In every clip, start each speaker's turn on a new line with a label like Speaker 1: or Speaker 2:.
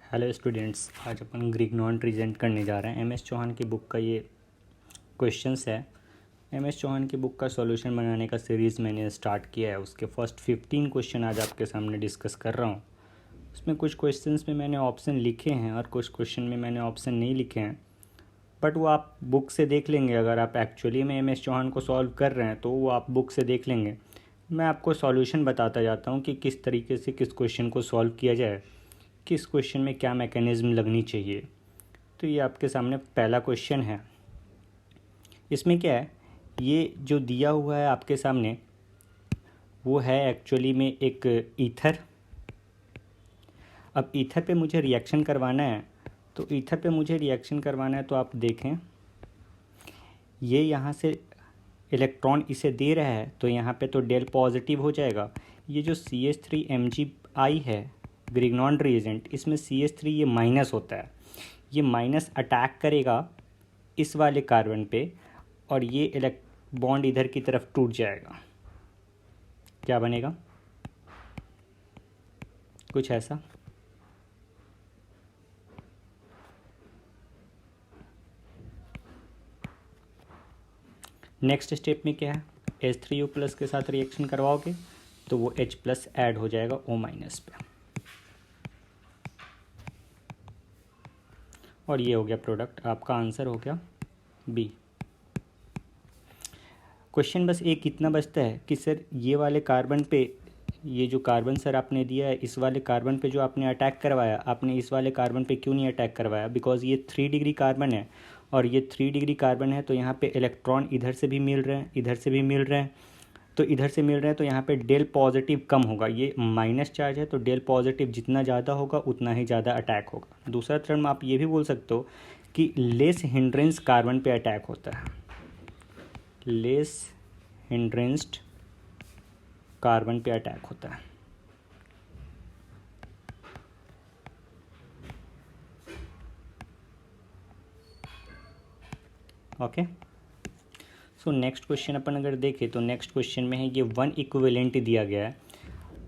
Speaker 1: Hello students, आज अपन ग्रिग्नॉन regent करने जा रहे हैं। एम एस चौहान की बुक का ये क्वेश्चंस है। एम एस चौहान की बुक का सॉल्यूशन बनाने का सीरीज़ मैंने स्टार्ट किया है। उसके फर्स्ट 15 क्वेश्चन आज आपके सामने डिस्कस कर रहा हूँ। उसमें कुछ क्वेश्चंस में मैंने ऑप्शन लिखे हैं और कुछ क्वेश्चन में मैंने ऑप्शन नहीं लिखे हैं, बट वो आप बुक से देख लेंगे। अगर आप एक्चुअली में एम एस चौहान को सॉल्व कर रहे हैं तो वो आप बुक से देख लेंगे। मैं आपको सॉल्यूशन बताता जाता हूँ कि किस तरीके से किस क्वेश्चन को सॉल्व किया जाए, किस क्वेश्चन में क्या मैकेनिज़्म लगनी चाहिए। तो ये आपके सामने पहला क्वेश्चन है। इसमें क्या है, ये जो दिया हुआ है आपके सामने वो है एक्चुअली में एक ईथर। अब ईथर पे मुझे रिएक्शन करवाना है, तो ईथर पे मुझे रिएक्शन करवाना है तो आप देखें, ये यहाँ से इलेक्ट्रॉन इसे दे रहा है तो यहाँ पे तो डेल पॉजिटिव हो जाएगा। ये जो CH3Mgi है ग्रिग्नॉन रिएजेंट, इसमें CH3 ये माइनस होता है। ये माइनस अटैक करेगा इस वाले कार्बन पे और ये बॉन्ड इधर की तरफ टूट जाएगा। क्या बनेगा? कुछ ऐसा। नेक्स्ट स्टेप में क्या है, H3O+ के साथ रिएक्शन करवाओगे तो वो H+ ऐड हो जाएगा O- पे, और ये हो गया प्रोडक्ट। आपका आंसर हो गया बी। क्वेश्चन बस एक इतना बचता है कि सर ये वाले कार्बन पे, ये जो कार्बन सर आपने दिया है, इस वाले कार्बन पे जो आपने अटैक करवाया, आपने इस वाले कार्बन पे क्यों नहीं अटैक करवाया? बिकॉज ये 3 डिग्री कार्बन है और ये 3 डिग्री कार्बन है, तो यहाँ पे इलेक्ट्रॉन इधर से भी मिल रहे हैं, इधर से भी मिल रहे हैं, तो इधर से मिल रहे हैं, तो यहाँ पे डेल पॉजिटिव कम होगा। ये माइनस चार्ज है तो डेल पॉजिटिव जितना ज़्यादा होगा उतना ही ज़्यादा अटैक होगा। दूसरा टर्म आप ये भी बोल सकते हो कि लेस हिंड्रेंस कार्बन पे अटैक होता है। लेस हिंड्रेंस्ड कार्बन पे अटैक होता है। ओके, सो नेक्स्ट क्वेश्चन अपन अगर देखें तो नेक्स्ट क्वेश्चन में है ये 1 इक्विवेलेंट दिया गया है।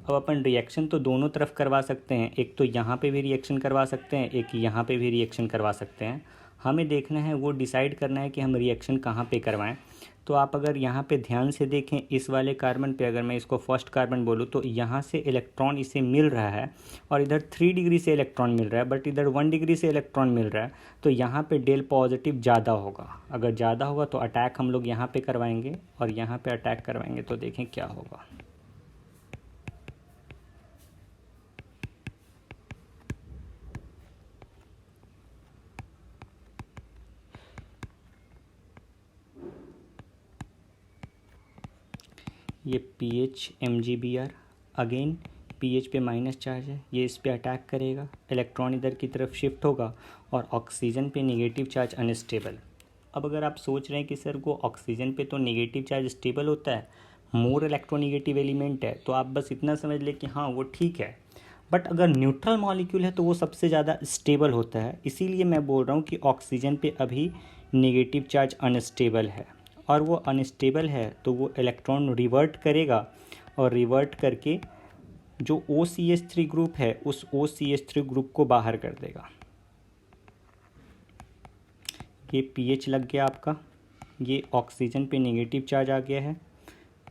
Speaker 1: अब अपन रिएक्शन तो दोनों तरफ करवा सकते हैं, एक तो यहाँ पे भी रिएक्शन करवा सकते हैं, एक यहाँ पे भी रिएक्शन करवा सकते हैं। हमें देखना है, वो डिसाइड करना है कि हम रिएक्शन कहाँ पे करवाएं। तो आप अगर यहाँ पे ध्यान से देखें, इस वाले कार्बन पे अगर मैं इसको फर्स्ट कार्बन बोलूँ तो यहाँ से इलेक्ट्रॉन इसे मिल रहा है और इधर 3 डिग्री से इलेक्ट्रॉन मिल रहा है, बट इधर 1 डिग्री से इलेक्ट्रॉन मिल रहा है, तो यहाँ पे डेल पॉजिटिव ज़्यादा होगा। अगर ज़्यादा होगा तो अटैक हम लोग यहाँ पे करवाएंगे और यहाँ पे अटैक करवाएंगे, तो देखें क्या होगा। ये PH अगेन पीएच पे माइनस चार्ज है, ये इस पे अटैक करेगा, इलेक्ट्रॉन इधर की तरफ शिफ्ट होगा और ऑक्सीजन पे नेगेटिव चार्ज अनस्टेबल। अब अगर आप सोच रहे हैं कि सर वो ऑक्सीजन पे तो नेगेटिव चार्ज स्टेबल होता है, मोर इलेक्ट्रोनेगेटिव एलिमेंट है, तो आप बस इतना समझ लें कि हाँ वो ठीक है। बट अगर न्यूट्रल मॉलिक्यूल है तो वो सबसे ज़्यादा स्टेबल होता है। इसीलिए मैं बोल रहा हूँ कि ऑक्सीजन पे अभी नेगेटिव चार्ज अनस्टेबल है, और वो अनस्टेबल है तो वो इलेक्ट्रॉन रिवर्ट करेगा और रिवर्ट करके जो OCH3 ग्रुप है उस OCH3 ग्रुप को बाहर कर देगा। ये pH लग गया आपका, ये ऑक्सीजन पे नेगेटिव चार्ज आ गया है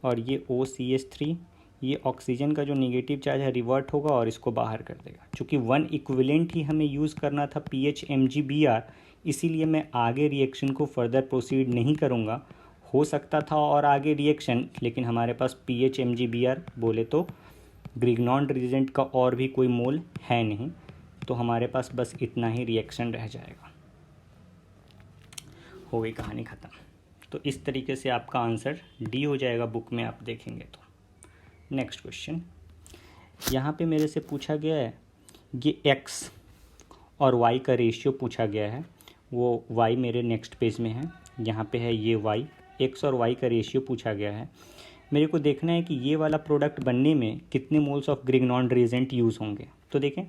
Speaker 1: और ये OCH3, ये ऑक्सीजन का जो नेगेटिव चार्ज है रिवर्ट होगा और इसको बाहर कर देगा। चूँकि 1 इक्विवेलेंट ही हमें यूज़ करना था PHMgBr, इसीलिए मैं आगे रिएक्शन को फर्दर प्रोसीड नहीं करूँगा। हो सकता था और आगे रिएक्शन, लेकिन हमारे पास PHMgBr बोले तो ग्रिग्नॉन रिएजेंट का और भी कोई मोल है नहीं, तो हमारे पास बस इतना ही रिएक्शन रह जाएगा। हो गई कहानी ख़त्म। तो इस तरीके से आपका आंसर डी हो जाएगा बुक में आप देखेंगे तो। नेक्स्ट क्वेश्चन यहाँ पे मेरे से पूछा गया है, ये x और y का रेशियो पूछा गया है। वो y मेरे नेक्स्ट पेज में है, यहाँ पे है ये y, x और y का रेशियो पूछा गया है। मेरे को देखना है कि ये वाला प्रोडक्ट बनने में कितने moles of Grignard reagent use होंगे। तो देखें,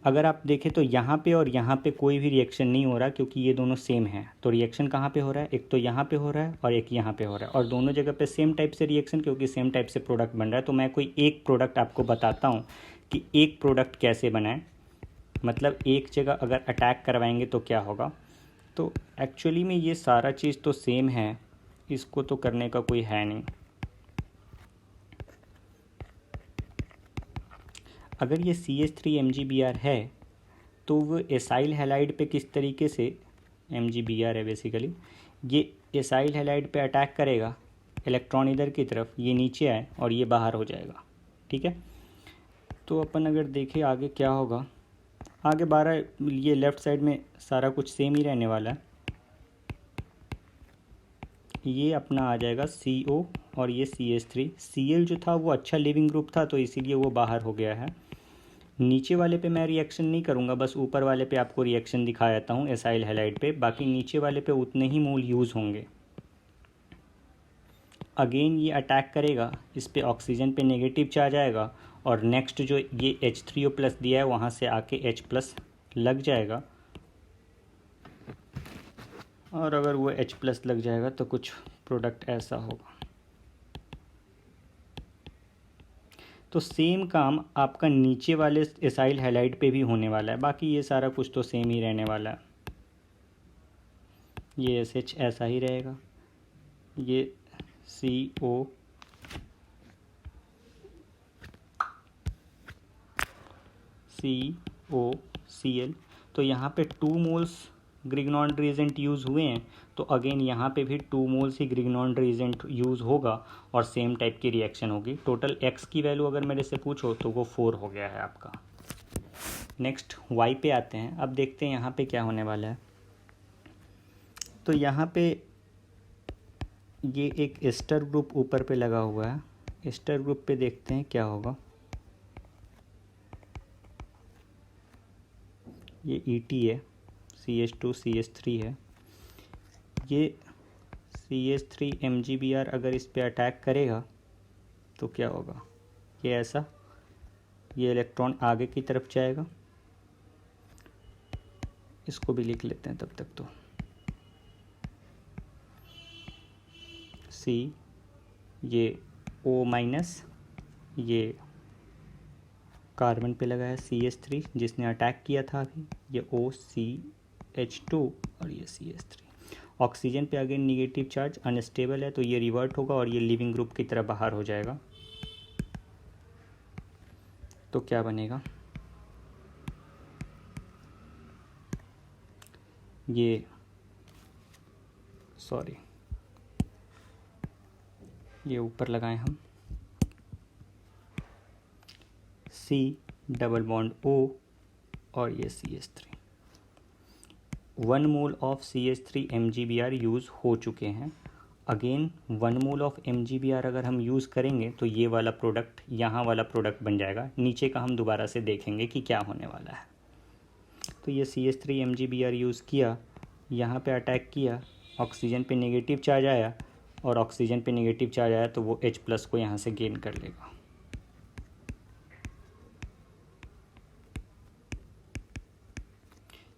Speaker 1: अगर आप देखें तो यहाँ पे और यहाँ पे कोई भी रिएक्शन नहीं हो रहा, क्योंकि ये दोनों सेम हैं। तो रिएक्शन कहाँ पे हो रहा है? एक तो यहाँ पे हो रहा है और एक यहाँ पे हो रहा है, और दोनों जगह पे सेम टाइप से रिएक्शन, क्योंकि सेम टाइप से प्रोडक्ट बन रहा है। तो मैं कोई एक प्रोडक्ट आपको बताता हूँ कि एक प्रोडक्ट कैसे बनाएं। मतलब एक जगह अगर अटैक करवाएंगे तो क्या होगा। तो एक्चुअली में ये सारा चीज़ तो सेम है, इसको तो करने का कोई है नहीं। अगर ये CH3 MgBr है तो वो एसाइल हैलाइड पे किस तरीके से, MgBr है बेसिकली, ये एसाइल हैलाइड पे अटैक करेगा, इलेक्ट्रॉन इधर की तरफ, ये नीचे आए और ये बाहर हो जाएगा। ठीक है, तो अपन अगर देखें आगे क्या होगा, आगे 12 ये लेफ़्ट साइड में सारा कुछ सेम ही रहने वाला है। ये अपना आ जाएगा CO और ये CH3। Cl जो था वो अच्छा लिविंग ग्रुप था तो इसीलिए वो बाहर हो गया है। नीचे वाले पे मैं रिएक्शन नहीं करूँगा, बस ऊपर वाले पे आपको रिएक्शन दिखा देता हूँ एसाइल हैलाइड पे, बाकी नीचे वाले पे उतने ही मोल यूज़ होंगे। अगेन ये अटैक करेगा, इस पे ऑक्सीजन पे नेगेटिव चार्ज आएगा और नेक्स्ट जो ये H3O+ दिया है वहाँ से आके H+ लग जाएगा, और अगर वो H+ लग जाएगा तो कुछ प्रोडक्ट ऐसा होगा। तो सेम काम आपका नीचे वाले एसाइल हैलाइड पे भी होने वाला है, बाकी ये सारा कुछ तो सेम ही रहने वाला है। ये SH ऐसा ही रहेगा, ये CO COCl, तो यहाँ पे 2 मोल्स ग्रिग्नॉन रिएजेंट यूज़ हुए हैं, तो अगेन यहाँ पे भी 2 मोल्स ही ग्रिग्नॉन रिएजेंट यूज़ होगा और सेम टाइप की रिएक्शन होगी। टोटल X की वैल्यू अगर मेरे से पूछो तो वो 4 हो गया है आपका। नेक्स्ट Y पे आते हैं, अब देखते हैं यहाँ पे क्या होने वाला है। तो यहाँ पे ये एक एस्टर ग्रुप ऊपर पे लगा हुआ है, एस्टर ग्रुप पे देखते हैं क्या होगा। ये ET है, CH2 CH3 है, ये CH3 MgBr अगर इस पे अटैक करेगा तो क्या होगा, ये ऐसा, ये इलेक्ट्रॉन आगे की तरफ जाएगा, इसको भी लिख लेते हैं तब तक। तो C, ये O-, ये कार्बन पे लगा है CH3 जिसने अटैक किया था अभी, ये OCH2 और ये CH3। ऑक्सीजन पे अगेन निगेटिव चार्ज, अनस्टेबल है तो ये रिवर्ट होगा और ये लिविंग ग्रुप की तरफ बाहर हो जाएगा। तो क्या बनेगा, ये सॉरी ये ऊपर लगाएं हम, C डबल बॉन्ड O और ये CH3। 1 mole of CH3 MgBr use हो चुके हैं। अगेन 1 मोल ऑफ MgBr अगर हम यूज़ करेंगे तो ये वाला प्रोडक्ट, यहाँ वाला प्रोडक्ट बन जाएगा। नीचे का हम दोबारा से देखेंगे कि क्या होने वाला है। तो ये CH3 MgBr यूज़ किया, यहाँ पे अटैक किया, ऑक्सीजन पे नेगेटिव चार्ज आया और ऑक्सीजन पे नेगेटिव चार्ज आया तो वो H+ को यहाँ से गेन कर लेगा।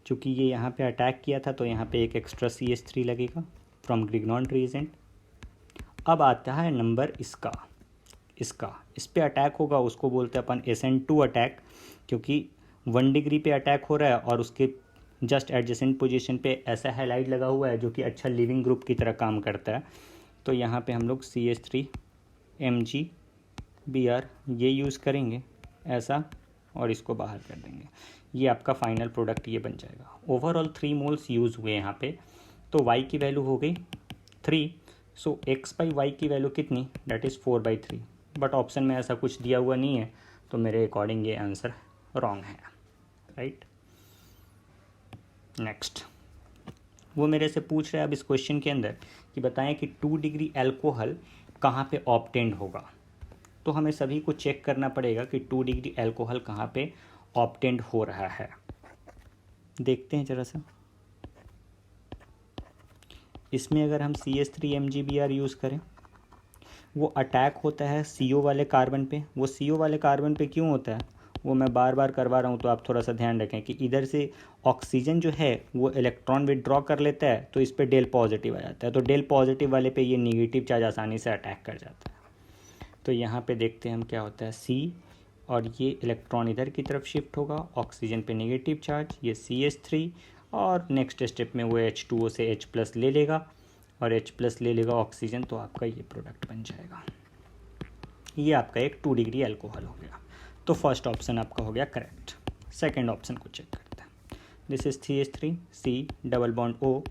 Speaker 1: चूँकि ये यहाँ पे अटैक किया था तो यहाँ पे एक एक्स्ट्रा CH3 लगेगा फ्रॉम ग्रिग्नॉन रिएजेंट। अब आता है नंबर इसका इस पे अटैक होगा, उसको बोलते हैं अपन SN2 अटैक, क्योंकि 1 डिग्री पे अटैक हो रहा है और उसके जस्ट एडजेसेंट पोजीशन पे ऐसा हैलाइड लगा हुआ है जो कि अच्छा लिविंग ग्रुप की तरह काम करता है। तो यहाँ पे हम लोग CH3 MgBr ये यूज़ करेंगे ऐसा और इसको बाहर कर देंगे, ये आपका फाइनल प्रोडक्ट ये बन जाएगा। ओवरऑल 3 मोल्स यूज़ हुए यहाँ पे, तो y की वैल्यू हो गई 3। सो x/y की वैल्यू कितनी, डेट इज़ 4/3, बट ऑप्शन में ऐसा कुछ दिया हुआ नहीं है तो मेरे अकॉर्डिंग ये आंसर रॉन्ग है, राइट। नेक्स्ट वो मेरे से पूछ रहे हैं अब इस क्वेश्चन के अंदर कि बताएं कि 2 डिग्री एल्कोहल कहाँ पे ऑब्टेंड होगा। तो हमें सभी को चेक करना पड़ेगा कि 2 डिग्री एल्कोहल कहाँ पे ऑब्टेंड हो रहा है। देखते हैं जरा सा, इसमें अगर हम CH3 MgBr यूज़ करें, वो अटैक होता है CO वाले कार्बन पे। वो CO वाले कार्बन पे क्यों होता है वो मैं बार बार करवा रहा हूँ, तो आप थोड़ा सा ध्यान रखें कि इधर से ऑक्सीजन जो है वो इलेक्ट्रॉन विदड्रॉ कर लेता है तो इस पर डेल पॉजिटिव आ जाता है, तो डेल पॉजिटिव वाले पे ये निगेटिव चार्ज आसानी से अटैक कर जाता है। तो यहाँ पे देखते हैं हम क्या होता है, C और ये इलेक्ट्रॉन इधर की तरफ शिफ्ट होगा, ऑक्सीजन पे नेगेटिव चार्ज, ये CH3, और नेक्स्ट स्टेप में वो H2O से H+ ले लेगा और H+ ले लेगा ऑक्सीजन, तो आपका ये प्रोडक्ट बन जाएगा। ये आपका एक 2 डिग्री अल्कोहल हो गया। तो फर्स्ट ऑप्शन आपका हो गया करेक्ट। सेकेंड ऑप्शन को चेक करते हैं। This is CH3, C double bond O,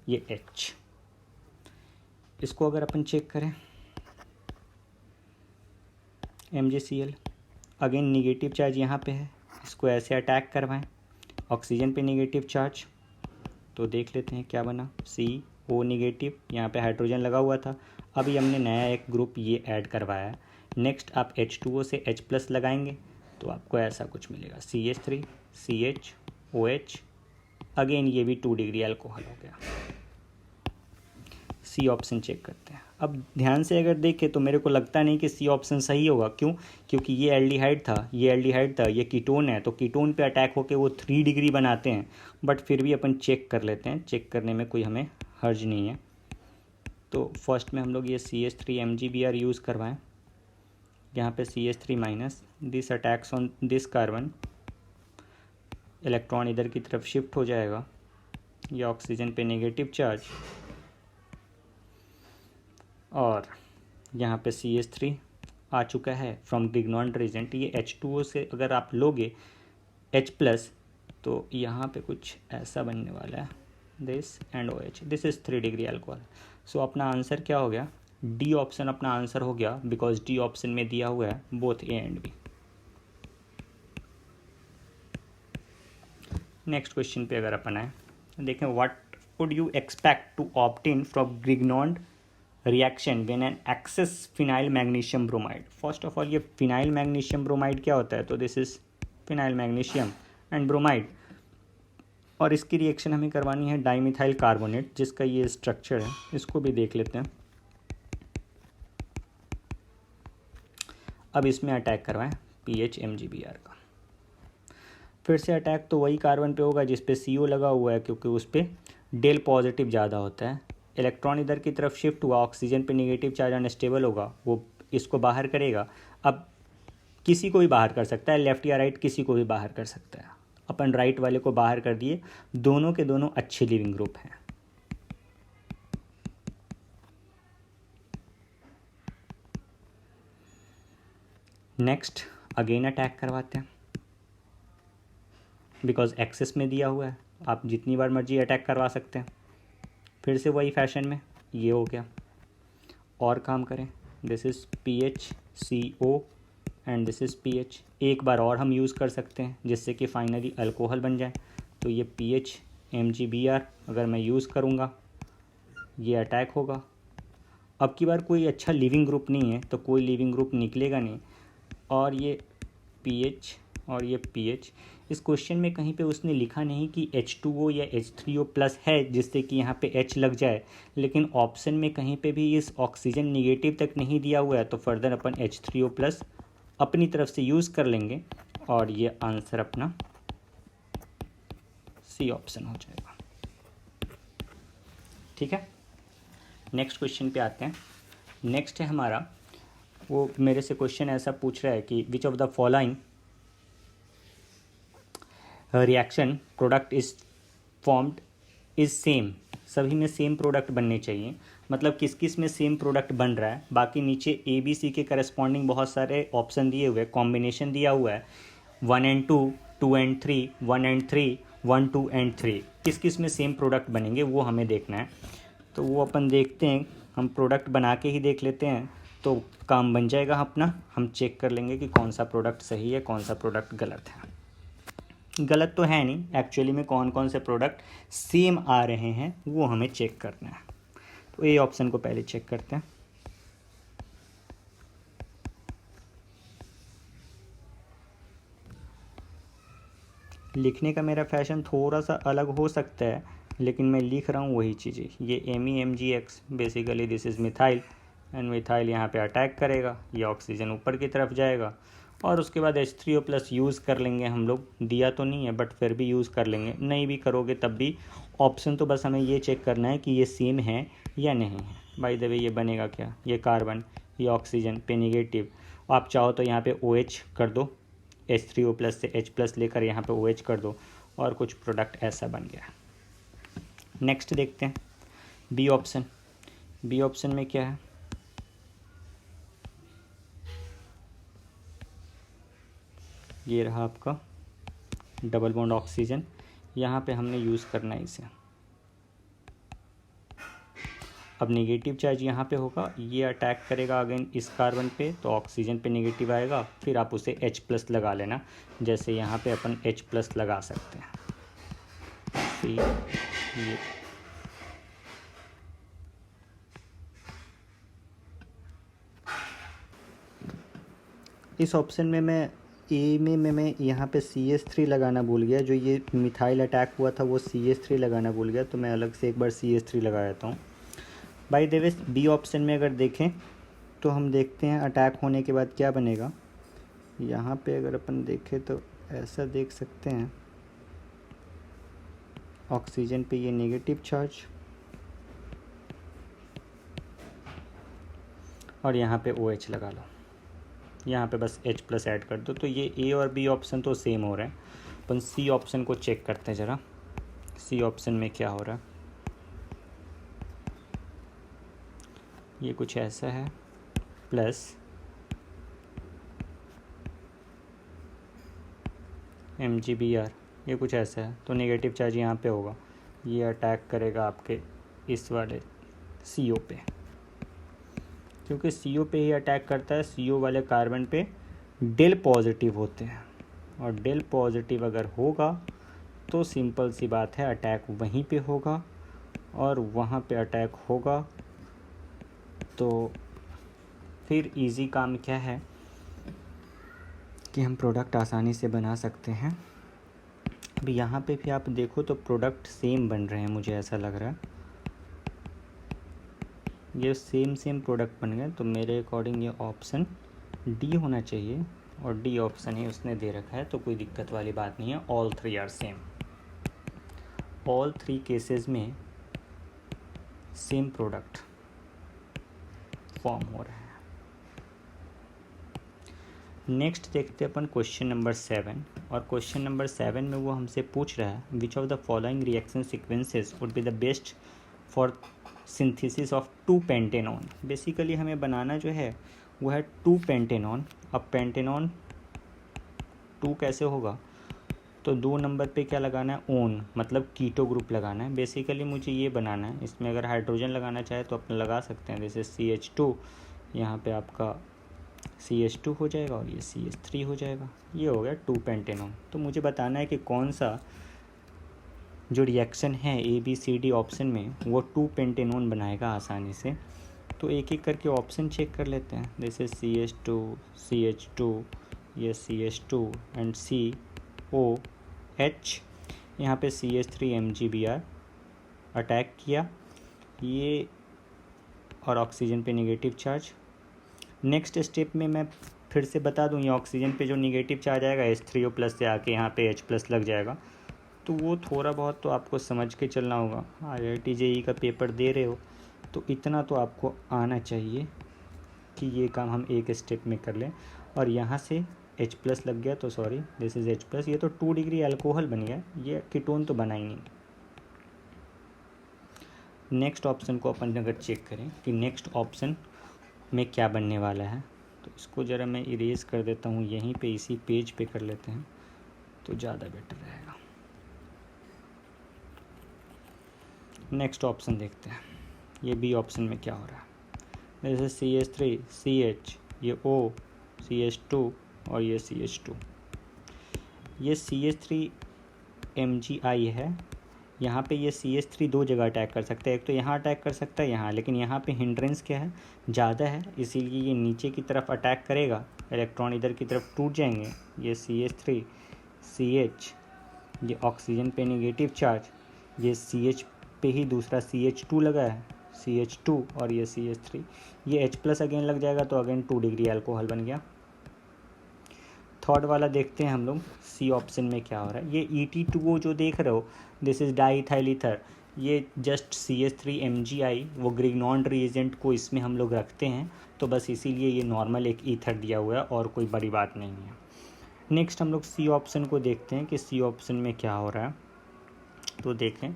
Speaker 1: ये H। इसको अगर अपन चेक करें MgCl, अगेन निगेटिव चार्ज यहाँ पे है, इसको ऐसे अटैक करवाएं, ऑक्सीजन पे नेगेटिव चार्ज, तो देख लेते हैं क्या बना। CO निगेटिव, यहाँ पे हाइड्रोजन लगा हुआ था, अभी हमने नया एक ग्रुप ये ऐड करवाया है। नेक्स्ट आप H2O से H+ लगाएंगे तो आपको ऐसा कुछ मिलेगा, CH3 CH OH, अगेन ये भी 2 डिग्री अल्कोहल हो गया। C ऑप्शन चेक करते हैं। अब ध्यान से अगर देखें तो मेरे को लगता नहीं कि C ऑप्शन सही होगा। क्यों? क्योंकि ये एल्डिहाइड था, ये कीटोन है, तो कीटोन पे अटैक होके वो 3 डिग्री बनाते हैं। बट फिर भी अपन चेक कर लेते हैं, चेक करने में कोई हमें हर्ज नहीं है। तो फर्स्ट में हम लोग ये CH3 MgBr यूज़ करवाएं। यहाँ पे CH3 minus, this attacks on this carbon, electron इधर की तरफ शिफ्ट हो जाएगा, ये ऑक्सीजन पे नेगेटिव चार्ज, और यहाँ पे CH3 आ चुका है फ्रॉम ग्रिग्नॉन रीजेंट। ये H2O से अगर आप लोगे H+, तो यहाँ पे कुछ ऐसा बनने वाला है, this and OH, this is 3 degree alcohol. So अपना आंसर क्या हो गया? D ऑप्शन अपना आंसर हो गया, बिकॉज D ऑप्शन में दिया हुआ है both A and B। Next question पे अगर अपन आए, देखें, what would you expect to obtain from Grignard reaction when an excess phenyl magnesium bromide. First of all ये फिनाइल मैग्नीशियम ब्रोमाइड क्या होता है? तो this is phenyl magnesium and bromide, और इसकी रिएक्शन हमें करवानी है डाइमिथाइल कार्बोनेट, जिसका ये स्ट्रक्चर है, इसको भी देख लेते हैं। अब इसमें अटैक करवाएं PH MgBr का। फिर से अटैक तो वही कार्बन पे होगा जिस पे CO लगा हुआ है, क्योंकि उस पर डेल पॉजिटिव ज़्यादा होता है। इलेक्ट्रॉन इधर की तरफ शिफ्ट हुआ, ऑक्सीजन पे नेगेटिव चार्ज अनस्टेबल होगा, वो इसको बाहर करेगा। अब किसी को भी बाहर कर सकता है, लेफ्ट या राइट, किसी को भी बाहर कर सकता है। अपन राइट वाले को बाहर कर दिए, दोनों के दोनों अच्छे लिविंग ग्रुप हैं। नेक्स्ट अगेन अटैक करवाते हैं, बिकॉज एक्सेस में दिया हुआ है, आप जितनी बार मर्जी अटैक करवा सकते हैं। फिर से वही फैशन में ये हो गया, और काम करें, this is PHCO and this is PH। एक बार और हम यूज़ कर सकते हैं जिससे कि फाइनली अल्कोहल बन जाए। तो ये PH MgBr अगर मैं यूज़ करूँगा, ये अटैक होगा। अब की बार कोई अच्छा लिविंग ग्रुप नहीं है, तो कोई लिविंग ग्रुप निकलेगा नहीं, और ये PH और ये PH। इस क्वेश्चन में कहीं पे उसने लिखा नहीं कि H2O या H3O+ है जिससे कि यहाँ पे H लग जाए, लेकिन ऑप्शन में कहीं पे भी इस ऑक्सीजन निगेटिव तक नहीं दिया हुआ है, तो फर्दर अपन H3O+ अपनी तरफ से यूज़ कर लेंगे, और ये आंसर अपना C ऑप्शन हो जाएगा। ठीक है, नेक्स्ट क्वेश्चन पे आते हैं। नेक्स्ट है हमारा, वो मेरे से क्वेश्चन ऐसा पूछ रहा है कि which of the following reaction product is formed is same. सभी में सेम प्रोडक्ट बनने चाहिए, मतलब किस किस में सेम प्रोडक्ट बन रहा है। बाकी नीचे ABC के करस्पॉन्डिंग बहुत सारे ऑप्शन दिए हुए, कॉम्बिनेशन दिया हुआ है, 1 and 2, 2 and 3, 1 and 3, 1, 2 and 3, किस किस में सेम प्रोडक्ट बनेंगे वो हमें देखना है। तो वो अपन देखते हैं, हम प्रोडक्ट बना के ही देख लेते हैं, तो काम बन जाएगा अपना। हम चेक कर लेंगे कि कौन सा प्रोडक्ट सही है, कौन सा प्रोडक्ट गलत है। गलत तो है नहीं, एक्चुअली में कौन कौन से प्रोडक्ट सेम आ रहे हैं वो हमें चेक करना है। तो ए ऑप्शन को पहले चेक करते हैं। लिखने का मेरा फैशन थोड़ा सा अलग हो सकता है, लेकिन मैं लिख रहा हूँ वही चीज़ें। ये MEMGX, basically this is methyl, and methyl यहाँ पे अटैक करेगा, ये ऑक्सीजन ऊपर की तरफ जाएगा, और उसके बाद H3O+ यूज़ कर लेंगे हम लोग। दिया तो नहीं है बट फिर भी यूज़ कर लेंगे, नहीं भी करोगे तब भी ऑप्शन, तो बस हमें ये चेक करना है कि ये सेम है या नहीं है। बाय द वे ये बनेगा क्या, ये कार्बन, ये ऑक्सीजन पे नेगेटिव, आप चाहो तो यहाँ पे OH कर दो, H3O+ से H+ लेकर यहाँ पे OH कर दो और कुछ प्रोडक्ट ऐसा बन गया। नेक्स्ट देखते हैं बी ऑप्शन। बी ऑप्शन में क्या है, ये रहा आपका डबल बॉन्ड ऑक्सीजन, यहाँ पे हमने यूज़ करना है इसे। अब नेगेटिव चार्ज यहाँ पे होगा, ये अटैक करेगा अगेन इस कार्बन पे, तो ऑक्सीजन पे नेगेटिव आएगा, फिर आप उसे H+ लगा लेना, जैसे यहाँ पे अपन H+ लगा सकते हैं। ये इस ऑप्शन में मैं ए में मैं यहाँ पे CH3 लगाना भूल गया, जो ये मिथाइल अटैक हुआ था वो CH3 लगाना भूल गया, तो मैं अलग से एक बार CH3 लगा देता हूँ। By the way B option में अगर देखें तो हम देखते हैं अटैक होने के बाद क्या बनेगा। यहाँ पे अगर अपन देखें तो ऐसा देख सकते हैं, ऑक्सीजन पे ये नेगेटिव चार्ज और यहाँ पे OH लगा लो, यहाँ पे बस H+ ऐड कर दो, तो ये ए और बी ऑप्शन तो सेम हो रहे हैं। अपन सी ऑप्शन को चेक करते हैं ज़रा, सी ऑप्शन में क्या हो रहा है। ये कुछ ऐसा है, प्लस MgBr, ये कुछ ऐसा है, तो नेगेटिव चार्ज यहाँ पे होगा, ये अटैक करेगा आपके इस वाले CO पे, क्योंकि CO पे ही अटैक करता है। CO वाले कार्बन पे डेल पॉजिटिव होते हैं, और डेल पॉजिटिव अगर होगा तो सिंपल सी बात है अटैक वहीं पे होगा, और वहाँ पे अटैक होगा तो फिर इजी काम क्या है कि हम प्रोडक्ट आसानी से बना सकते हैं। अब यहाँ पे भी आप देखो तो प्रोडक्ट सेम बन रहे हैं, मुझे ऐसा लग रहा है ये सेम प्रोडक्ट बन गए, तो मेरे अकॉर्डिंग ये ऑप्शन डी होना चाहिए, और डी ऑप्शन ही उसने दे रखा है, तो कोई दिक्कत वाली बात नहीं है। All 3 are same, all 3 cases में सेम प्रोडक्ट फॉर्म हो रहा है। नेक्स्ट देखते हैं अपन क्वेश्चन नंबर 7, और क्वेश्चन नंबर 7 में वो हमसे पूछ रहा है which of the following reaction sequences would be the best for synthesis of 2 pentanone. Basically हमें बनाना जो है वो है 2 पेंटेनॉन। अब पेंटेनॉन 2 कैसे होगा, तो 2 नंबर पे क्या लगाना है, ओन, मतलब कीटो ग्रुप लगाना है। बेसिकली मुझे ये बनाना है, इसमें अगर हाइड्रोजन लगाना चाहे तो अपन लगा सकते हैं, जैसे CH2, यहाँ पे आपका CH2 हो जाएगा और ये CH3 हो जाएगा, ये हो गया 2 पेंटेनॉन। तो मुझे बताना है कि कौन सा जो रिएक्शन है ABCD ऑप्शन में वो 2 पेंटेनॉन बनाएगा आसानी से। तो एक एक करके ऑप्शन चेक कर लेते हैं, जैसे CH2, CH2, ये CH2 एंड COH, यहाँ पे CH3 MgBr अटैक किया, ये और ऑक्सीजन पे नेगेटिव चार्ज। नेक्स्ट स्टेप में मैं फिर से बता दूं, ये ऑक्सीजन पे जो नेगेटिव चार्ज आएगा H3O+ से आके यहाँ पे H+ लग जाएगा, तो वो थोड़ा बहुत तो आपको समझ के चलना होगा। IIT JEE का पेपर दे रहे हो तो इतना तो आपको आना चाहिए कि ये काम हम एक स्टेप में कर लें। और यहाँ से H+ लग गया तो सॉरी दिस इज़ H+, ये तो 2 डिग्री अल्कोहल बन गया, ये कीटोन तो बना ही नहीं। नेक्स्ट ऑप्शन को अपन अगर चेक करें कि नेक्स्ट ऑप्शन में क्या बनने वाला है, तो इसको ज़रा मैं इरेज कर देता हूँ, यहीं पे इसी पेज पे कर लेते हैं तो ज़्यादा बेटर रहेगा। नेक्स्ट ऑप्शन देखते हैं, ये बी ऑप्शन में क्या हो रहा है, जैसे CH3, CH, ये O, CH2 और ये CH2, ये CH3 MgI है। यहाँ पे ये CH3 2 जगह अटैक कर सकता है, एक तो यहाँ अटैक कर सकता है यहाँ, लेकिन यहाँ पे हिंड्रेंस क्या है, ज़्यादा है, इसीलिए ये नीचे की तरफ अटैक करेगा, इलेक्ट्रॉन इधर की तरफ टूट जाएंगे। ये CH3, CH, ये ऑक्सीजन पे नेगेटिव चार्ज, ये CH पे ही दूसरा CH2 लगा है, CH2 और ये CH3, ये H+ अगेन लग जाएगा तो अगेन 2 डिग्री अल्कोहल बन गया। थर्ड वाला देखते हैं हम लोग, सी ऑप्शन में क्या हो रहा है। ये ET2O जो देख रहे हो, दिस इज़ डाईइथाइल ईथर, ये जस्ट CH3 MgI, वो ग्रिग्नॉन रिएजेंट को इसमें हम लोग रखते हैं, तो बस इसीलिए ये नॉर्मल एक ईथर दिया हुआ है और कोई बड़ी बात नहीं है। नेक्स्ट हम लोग सी ऑप्शन को देखते हैं कि सी ऑप्शन में क्या हो रहा है। तो देखें,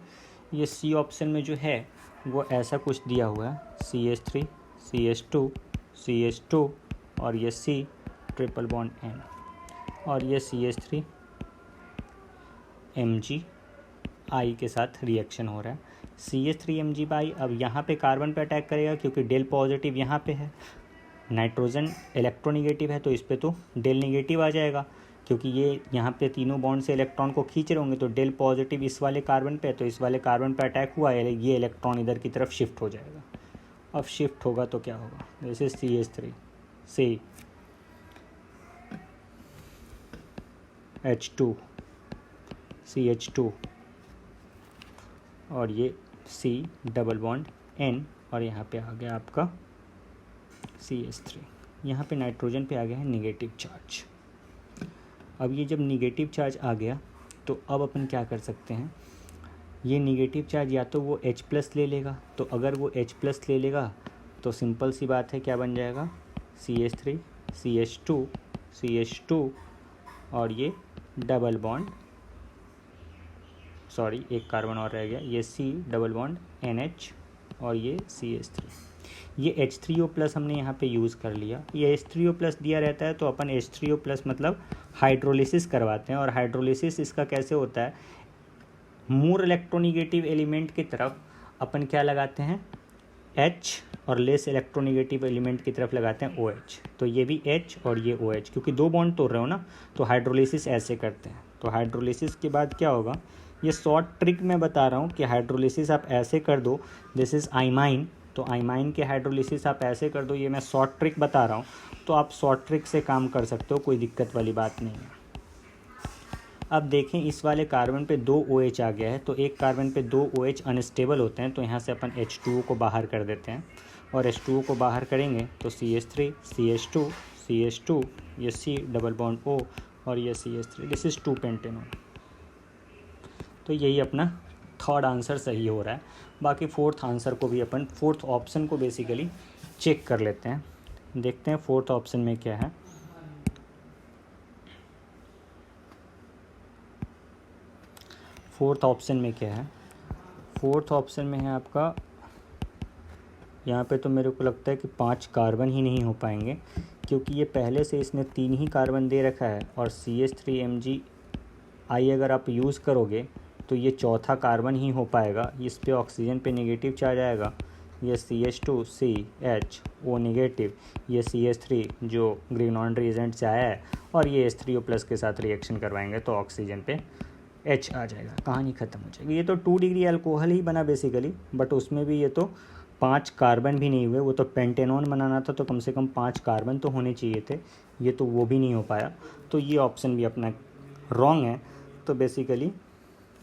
Speaker 1: ये सी ऑप्शन में जो है वो ऐसा कुछ दिया हुआ है, CH3 CH2 CH2 और ये C ट्रिपल बॉन्ड N और ये CH3 Mg के साथ रिएक्शन हो रहा है। CH3 Mg अब यहाँ पे कार्बन पे अटैक करेगा क्योंकि डेल पॉजिटिव यहाँ पे है, नाइट्रोजन इलेक्ट्रोनिगेटिव है तो इस पे तो डेल निगेटिव आ जाएगा, क्योंकि ये यहाँ पे तीनों बॉन्ड से इलेक्ट्रॉन को खींच रहे होंगे। तो डेल पॉजिटिव इस वाले कार्बन पे, तो इस वाले कार्बन पे अटैक हुआ है, ये इलेक्ट्रॉन इधर की तरफ शिफ्ट हो जाएगा। अब शिफ्ट होगा तो क्या होगा, जैसे CH3 C H2 CH2 और ये C डबल बॉन्ड N और यहाँ पे आ गया आपका CH3। यहाँ पे नाइट्रोजन पे आ गया है निगेटिव चार्ज। अब ये जब निगेटिव चार्ज आ गया तो अब अपन क्या कर सकते हैं, ये निगेटिव चार्ज या तो वो H+ ले लेगा, तो अगर वो H+ ले लेगा तो सिंपल सी बात है क्या बन जाएगा, CH3 CH2 CH2 और ये डबल बॉन्ड, सॉरी एक कार्बन और रह गया, ये C डबल बॉन्ड NH और ये CH3। ये H3O+ हमने यहाँ पे यूज़ कर लिया। ये H3O+ दिया रहता है तो अपन H3O+ मतलब हाइड्रोलिसिस करवाते हैं। और हाइड्रोलिसिस इसका कैसे होता है, मोर इलेक्ट्रोनिगेटिव एलिमेंट की तरफ अपन क्या लगाते हैं, H और लेस इलेक्ट्रोनिगेटिव एलिमेंट की तरफ लगाते हैं OH। तो ये भी H और ये OH, क्योंकि दो बॉन्ड तोड़ रहे हो ना, तो हाइड्रोलिसिस ऐसे करते हैं। तो हाइड्रोलिसिस के बाद क्या होगा, ये शॉर्ट ट्रिक मैं बता रहा हूँ कि हाइड्रोलिसिस आप ऐसे कर दो, दिस इज़ आइमाइन, तो आइमाइन के हाइड्रोलिसिस आप ऐसे कर दो, ये मैं शॉर्ट ट्रिक बता रहा हूँ, तो आप शॉर्ट ट्रिक से काम कर सकते हो, कोई दिक्कत वाली बात नहीं है। अब देखें इस वाले कार्बन पे 2 OH आ गया है, तो एक कार्बन पे 2 OH अनस्टेबल होते हैं, तो यहाँ से अपन H2O को बाहर कर देते हैं और H2O को बाहर करेंगे तो CH3 CH2 CH2 ये C डबल बॉन्ड O और ये CH3, दिस इज़ 2 पेंटेनॉन। तो यही अपना थर्ड आंसर सही हो रहा है। बाकी फोर्थ आंसर को भी अपन, फोर्थ ऑप्शन को बेसिकली चेक कर लेते हैं, देखते हैं फोर्थ ऑप्शन में क्या है। फोर्थ ऑप्शन में क्या है, फोर्थ ऑप्शन में है आपका, यहाँ पे तो मेरे को लगता है कि 5 कार्बन ही नहीं हो पाएंगे, क्योंकि ये पहले से इसने 3 ही कार्बन दे रखा है और CH3 Mg अगर आप यूज़ करोगे तो ये चौथा कार्बन ही हो पाएगा। इस पे ऑक्सीजन पे नेगेटिव चार्ज आएगा, ये CH2 CHO नेगेटिव, ये CH3 जो ग्रिग्नॉन रिएजेंट से आया है और ये H3O+ के साथ रिएक्शन करवाएंगे तो ऑक्सीजन पे H आ जाएगा, कहानी ख़त्म हो जाएगी। ये तो 2 डिग्री अल्कोहल ही बना बेसिकली, बट उसमें भी ये तो 5 कार्बन भी नहीं हुए, वो तो पेंटेनॉन बनाना था तो कम से कम 5 कार्बन तो होने चाहिए थे, ये तो वो भी नहीं हो पाया। तो ये ऑप्शन भी अपना रॉन्ग है। तो बेसिकली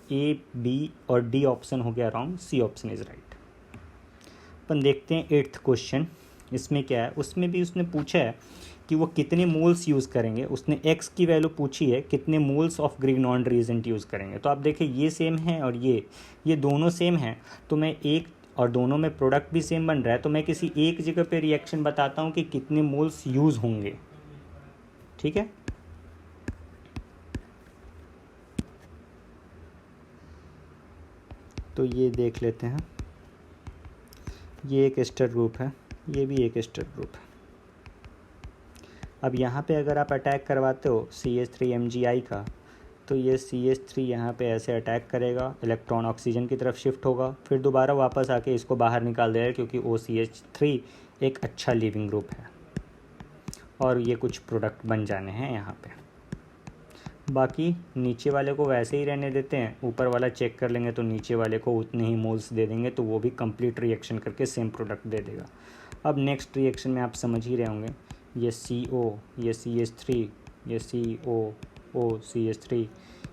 Speaker 1: A B और D ऑप्शन हो गया wrong, C option is right. अपन देखते हैं 8th क्वेश्चन, इसमें क्या है, उसमें भी उसने पूछा है कि वो कितने मोल्स यूज़ करेंगे। उसने X की वैल्यू पूछी है, कितने moles of Grignard reagent use करेंगे। तो आप देखिए ये सेम है और ये दोनों सेम हैं, तो मैं एक और दोनों में प्रोडक्ट भी सेम बन रहा है, तो मैं किसी एक जगह पे रिएक्शन बताता हूँ कि कितने मोल्स यूज़ होंगे, ठीक है। तो ये देख लेते हैं, ये एक एस्टर ग्रुप है, ये भी एक एस्टर ग्रुप है। अब यहाँ पे अगर आप अटैक करवाते हो CH3 Mgi का, तो ये CH3 यहाँ पे ऐसे अटैक करेगा, इलेक्ट्रॉन ऑक्सीजन की तरफ शिफ्ट होगा, फिर दोबारा वापस आके इसको बाहर निकाल देगा, क्योंकि OCH3 एक अच्छा लीविंग ग्रुप है और ये कुछ प्रोडक्ट बन जाने हैं यहाँ पे। बाकी नीचे वाले को वैसे ही रहने देते हैं, ऊपर वाला चेक कर लेंगे तो नीचे वाले को उतने ही मोल्स दे देंगे, तो वो भी कंप्लीट रिएक्शन करके सेम प्रोडक्ट दे देगा। अब नेक्स्ट रिएक्शन में आप समझ ही रहे होंगे, ये CO, ये CH3, ये COO CH3,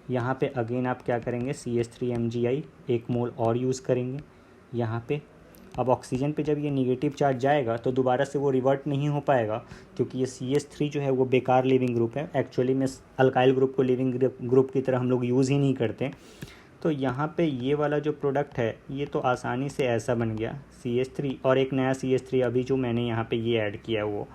Speaker 1: यहाँ पे अगेन आप क्या करेंगे, CH3 Mgi 1 मोल और यूज़ करेंगे यहाँ पे। अब ऑक्सीजन पे जब ये निगेटिव चार्ज जाएगा तो दोबारा से वो रिवर्ट नहीं हो पाएगा, क्योंकि ये CH3 जो है वो बेकार लिविंग ग्रुप है। एक्चुअली में अल्काइल ग्रुप को लिविंग ग्रुप की तरह हम लोग यूज़ ही नहीं करते। तो यहाँ पे ये वाला जो प्रोडक्ट है ये तो आसानी से ऐसा बन गया CH3 और एक नया CH3 अभी जो मैंने यहाँ पे ये ऐड किया है वो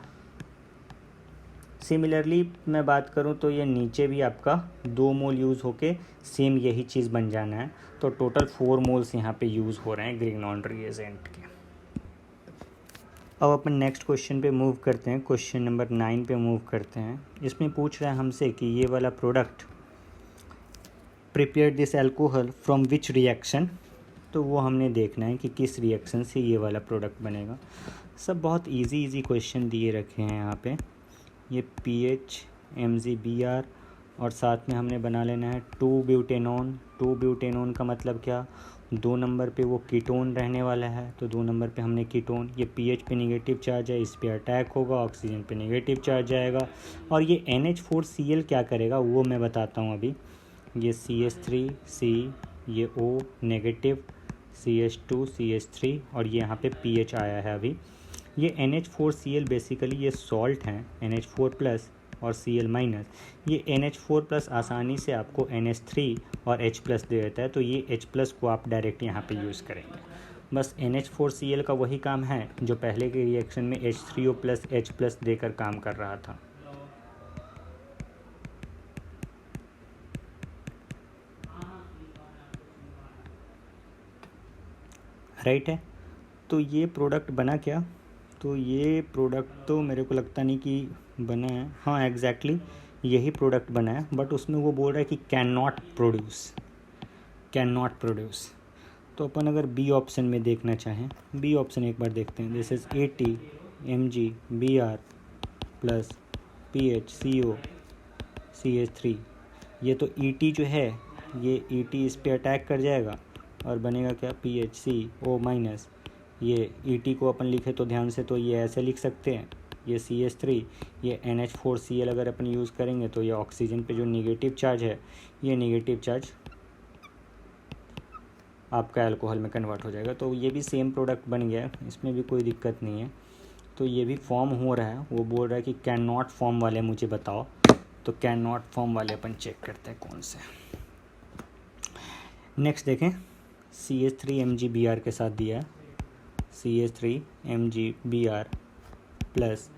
Speaker 1: सिमिलरली मैं बात करूँ तो ये नीचे भी आपका 2 मोल यूज़ होके सेम यही चीज़ बन जाना है, तो टोटल 4 मोल्स यहाँ पे यूज़ हो रहे हैं ग्रिग्नॉन रिएजेंट के। अब अपन नेक्स्ट क्वेश्चन पे मूव करते हैं, क्वेश्चन नंबर 9 पे मूव करते हैं। इसमें पूछ रहा है हमसे कि ये वाला product prepare this alcohol from which reaction, तो वो हमने देखना है कि किस रिएक्शन से ये वाला प्रोडक्ट बनेगा। सब बहुत इजी क्वेश्चन दिए रखे हैं यहाँ पे। ये PH MgBr और साथ में हमने बना लेना है 2 ब्यूटेनॉन। 2 ब्यूटेनॉन का मतलब क्या, 2 नंबर पे वो कीटोन रहने वाला है, तो 2 नंबर पे हमने कीटोन। ये PH पे नेगेटिव चार्ज है, इस पे अटैक होगा, ऑक्सीजन पे नेगेटिव चार्ज आएगा। और ये NH4Cl क्या करेगा वो मैं बताता हूँ अभी। ये CH3C, ये O नेगेटिव, CH2 CH3 और ये यहाँ पे PH आया है अभी। ये NH4Cl बेसिकली ये सॉल्ट हैं, NH4 प्लस और Cl माइनस। ये NH4 प्लस आसानी से आपको NH3 और H प्लस दे देता है, तो ये H प्लस को आप डायरेक्ट यहाँ पे यूज़ करेंगे। बस NH4Cl का वही काम है जो पहले के रिएक्शन में H3O प्लस H प्लस देकर काम कर रहा था। राइट है, तो ये प्रोडक्ट बना क्या, तो ये प्रोडक्ट तो मेरे को लगता नहीं कि बना है। हाँ एग्जैक्टली यही प्रोडक्ट बना है, बट उसमें वो बोल रहा है कि कैन नॉट प्रोड्यूस। तो अपन अगर बी ऑप्शन में देखना चाहें, बी ऑप्शन एक बार देखते हैं। This is AT MgBr plus PHCO CH3। ये तो ET जो है, ये ET इस पे अटैक कर जाएगा और बनेगा क्या, PHCO माइनस। ये ET को अपन लिखे तो ध्यान से, तो ये ऐसे लिख सकते हैं, ये CH3, ये NH4Cl अगर अपन यूज़ करेंगे तो ये ऑक्सीजन पे जो नेगेटिव चार्ज है, ये नेगेटिव चार्ज आपका अल्कोहल में कन्वर्ट हो जाएगा। तो ये भी सेम प्रोडक्ट बन गया है, इसमें भी कोई दिक्कत नहीं है। तो ये भी फॉर्म हो रहा है। वो बोल रहा है कि कैन नॉट फॉर्म वाले मुझे बताओ, तो कैन नॉट फॉर्म वाले अपन चेक करते हैं कौन से। नेक्स्ट देखें, CH3 MgBr के साथ दिया है, CH3 MgBr प्लस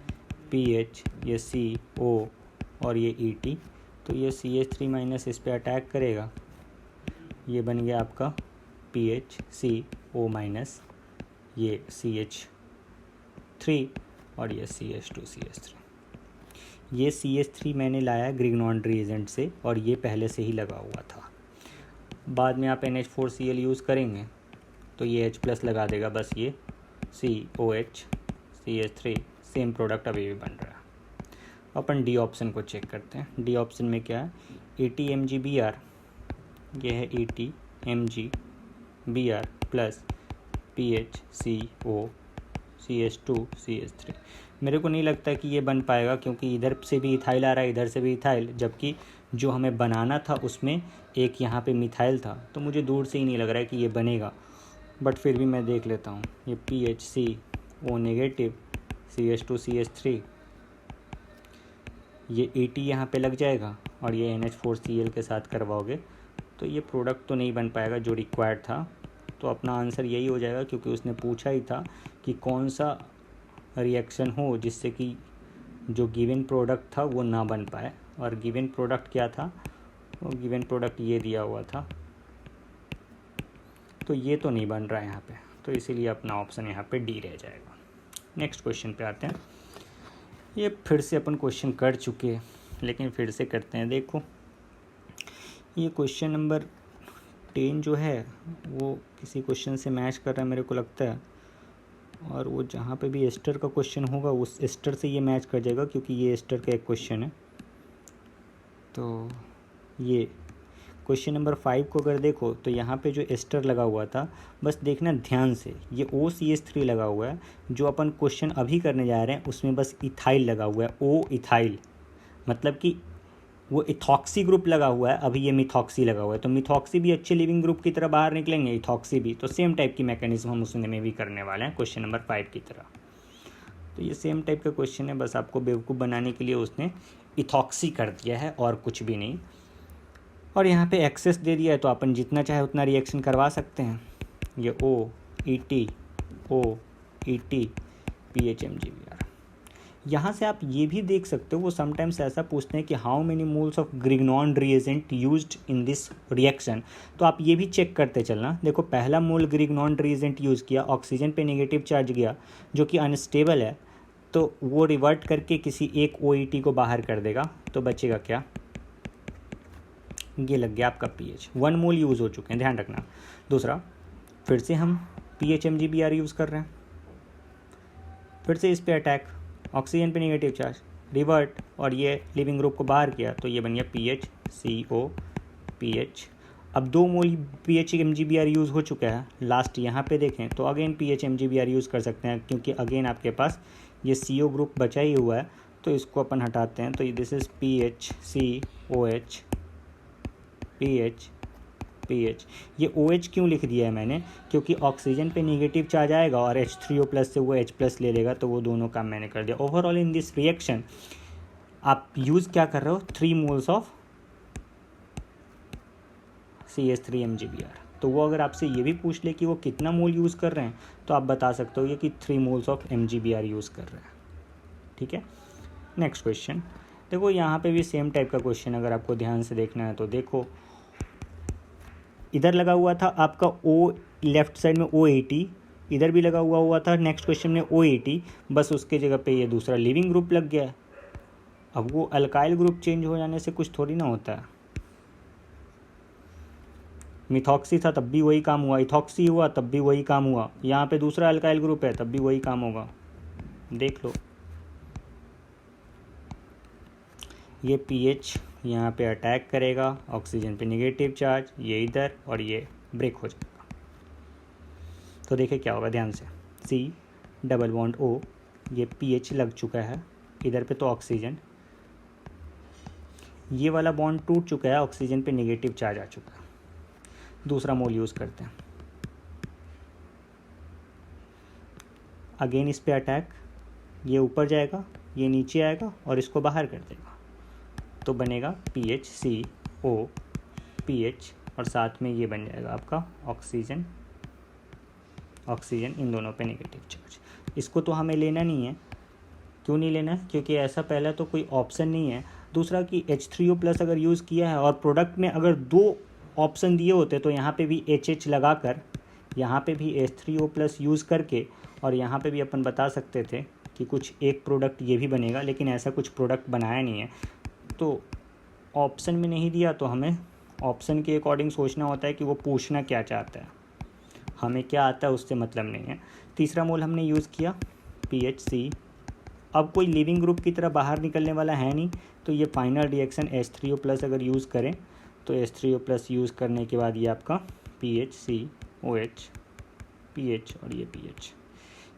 Speaker 1: PH, ये CO और ये ET। तो ये CH3 माइनस इस पे अटैक करेगा, ये बन गया आपका PHCO माइनस, ये CH3 और ये CH2 CH3। ये CH3 मैंने लाया ग्रिग्नॉन रिएजेंट से और ये पहले से ही लगा हुआ था। बाद में आप NH4Cl यूज़ करेंगे तो ये H प्लस लगा देगा, बस ये COH CH3 सेम प्रोडक्ट अभी भी बन रहा है। अपन डी ऑप्शन को चेक करते हैं। डी ऑप्शन में क्या है, AT MgBr, ये है AT MgBr plus PHCO CH2 CH3। मेरे को नहीं लगता कि ये बन पाएगा, क्योंकि इधर से भी इथाइल आ रहा है, इधर से भी इथाइल, जबकि जो हमें बनाना था उसमें एक यहाँ पे मिथाइल था, तो मुझे दूर से ही नहीं लग रहा है कि ये बनेगा। बट फिर भी मैं देख लेता हूँ। ये PHCO नेगेटिव, CH2 CH3, ये AT यहाँ पे लग जाएगा और ये NH4Cl के साथ करवाओगे तो ये प्रोडक्ट तो नहीं बन पाएगा जो रिक्वायर्ड था। तो अपना आंसर यही हो जाएगा, क्योंकि उसने पूछा ही था कि कौन सा रिएक्शन हो जिससे कि जो गिवन प्रोडक्ट था वो ना बन पाए, और गिवन प्रोडक्ट क्या था, वो गिवन प्रोडक्ट ये दिया हुआ था। तो ये तो नहीं बन रहा है यहाँ पे, तो इसीलिए अपना ऑप्शन यहाँ पे डी रह जाएगा। नेक्स्ट क्वेश्चन पे आते हैं। ये फिर से अपन क्वेश्चन कर चुके हैं, लेकिन फिर से करते हैं। देखो ये क्वेश्चन नंबर 10 जो है वो किसी क्वेश्चन से मैच कर रहा है मेरे को लगता है, और वो जहाँ पे भी एस्टर का क्वेश्चन होगा उस एस्टर से ये मैच कर जाएगा, क्योंकि ये एस्टर का एक क्वेश्चन है। तो ये क्वेश्चन नंबर 5 को अगर देखो तो यहाँ पे जो एस्टर लगा हुआ था, बस देखना ध्यान से, ये OCH3 लगा हुआ है। जो अपन क्वेश्चन अभी करने जा रहे हैं उसमें बस इथाइल लगा हुआ है, O इथाइल, मतलब कि वो इथॉक्सी ग्रुप लगा हुआ है, अभी ये मिथॉक्सी लगा हुआ है। तो मिथॉक्सी भी अच्छे लिविंग ग्रुप की तरह बाहर निकलेंगे, इथॉक्सी भी, तो सेम टाइप की मैकेनिज्म हम उसमें भी करने वाले हैं क्वेश्चन नंबर 5 की तरह। तो ये सेम टाइप का क्वेश्चन है, बस आपको बेवकूफ़ बनाने के लिए उसने इथॉक्सी कर दिया है और कुछ भी नहीं। और यहाँ पे एक्सेस दे दिया है तो अपन जितना चाहे उतना रिएक्शन करवा सकते हैं। ये O ET PHMgBr, यहाँ से आप ये भी देख सकते हो, वो समटाइम्स ऐसा पूछते हैं कि how many moles of Grignard reagent used in this reaction. तो आप ये भी चेक करते चलना। देखो पहला मोल ग्रिग्नॉन रिएजेंट यूज़ किया, ऑक्सीजन पे नेगेटिव चार्ज गया जो कि अनस्टेबल है, तो वो रिवर्ट करके किसी एक OET को बाहर कर देगा, तो बचेगा क्या, ये लग गया आपका pH। 1 मोल यूज़ हो चुके हैं, ध्यान रखना। दूसरा, फिर से हम pH MgBr यूज़ कर रहे हैं, फिर से इस पे अटैक, ऑक्सीजन पे नेगेटिव चार्ज, रिवर्ट, और ये लिविंग ग्रुप को बाहर किया, तो ये बन गया pH CO pH। अब 2 मोल pH MgBr यूज़ हो चुका है। लास्ट यहाँ पे देखें तो अगेन pH MgBr यूज़ कर सकते हैं, क्योंकि अगेन आपके पास ये CO ग्रुप बचा ही हुआ है, तो इसको अपन हटाते हैं, तो this is pH COH pH pH। ये OH क्यों लिख दिया है मैंने, क्योंकि ऑक्सीजन पे नेगेटिव चार्ज आएगा और H3O+ से वो H+ ले लेगा, तो वो दोनों काम मैंने कर दिया। ओवरऑल इन दिस रिएक्शन आप यूज़ क्या कर रहे हो, 3 मोल्स ऑफ CH3 MgBr। तो वो अगर आपसे ये भी पूछ ले कि वो कितना मोल यूज़ कर रहे हैं, तो आप बता सकते हो ये कि 3 मोल्स ऑफ MgBr यूज़ कर रहे हैं। ठीक है, नेक्स्ट क्वेश्चन। देखो यहाँ पे भी सेम टाइप का क्वेश्चन अगर आपको ध्यान से देखना है तो देखो, इधर लगा हुआ था आपका O, लेफ्ट साइड में OAT, इधर भी लगा हुआ था नेक्स्ट क्वेश्चन में OAT, बस उसके जगह पे ये दूसरा लिविंग ग्रुप लग गया है। अब वो अल्काइल ग्रुप चेंज हो जाने से कुछ थोड़ी ना होता है। मिथॉक्सी था तब भी वही काम हुआ, इथॉक्सी हुआ तब भी वही काम हुआ, यहाँ पे दूसरा अल्काइल ग्रुप है तब भी वही काम होगा, देख लो। ये pH यहाँ पे अटैक करेगा, ऑक्सीजन पे नेगेटिव चार्ज, ये इधर, और ये ब्रेक हो जाएगा। तो देखिए क्या होगा, ध्यान से, C डबल बॉन्ड O, ये pH लग चुका है इधर पे, तो ऑक्सीजन, ये वाला बॉन्ड टूट चुका है, ऑक्सीजन पे नेगेटिव चार्ज आ चुका है। दूसरा मोल यूज़ करते हैं, अगेन इस पे अटैक, ये ऊपर जाएगा, ये नीचे आएगा और इसको बाहर कर देगा, तो बनेगा pH CO pH, और साथ में ये बन जाएगा आपका ऑक्सीजन, ऑक्सीजन इन दोनों पे नेगेटिव चार्ज। इसको तो हमें लेना नहीं है, क्यों नहीं लेना है, क्योंकि ऐसा पहला तो कोई ऑप्शन नहीं है। दूसरा कि H3O+ अगर यूज़ किया है और प्रोडक्ट में अगर 2 ऑप्शन दिए होते तो यहाँ पे भी HH लगा कर, यहाँ पे भी H3O+ यूज़ करके, और यहाँ पे भी अपन बता सकते थे कि कुछ एक प्रोडक्ट ये भी बनेगा, लेकिन ऐसा कुछ प्रोडक्ट बनाया नहीं है, तो ऑप्शन में नहीं दिया, तो हमें ऑप्शन के अकॉर्डिंग सोचना होता है कि वो पूछना क्या चाहता है, हमें क्या आता है उससे मतलब नहीं है। तीसरा मोल हमने यूज़ किया PHC, अब कोई लिविंग ग्रुप की तरह बाहर निकलने वाला है नहीं, तो ये फाइनल रिएक्शन H3O+ अगर यूज़ करें तो H3O+ यूज़ करने के बाद ये आपका PHCOH PH और ये PH,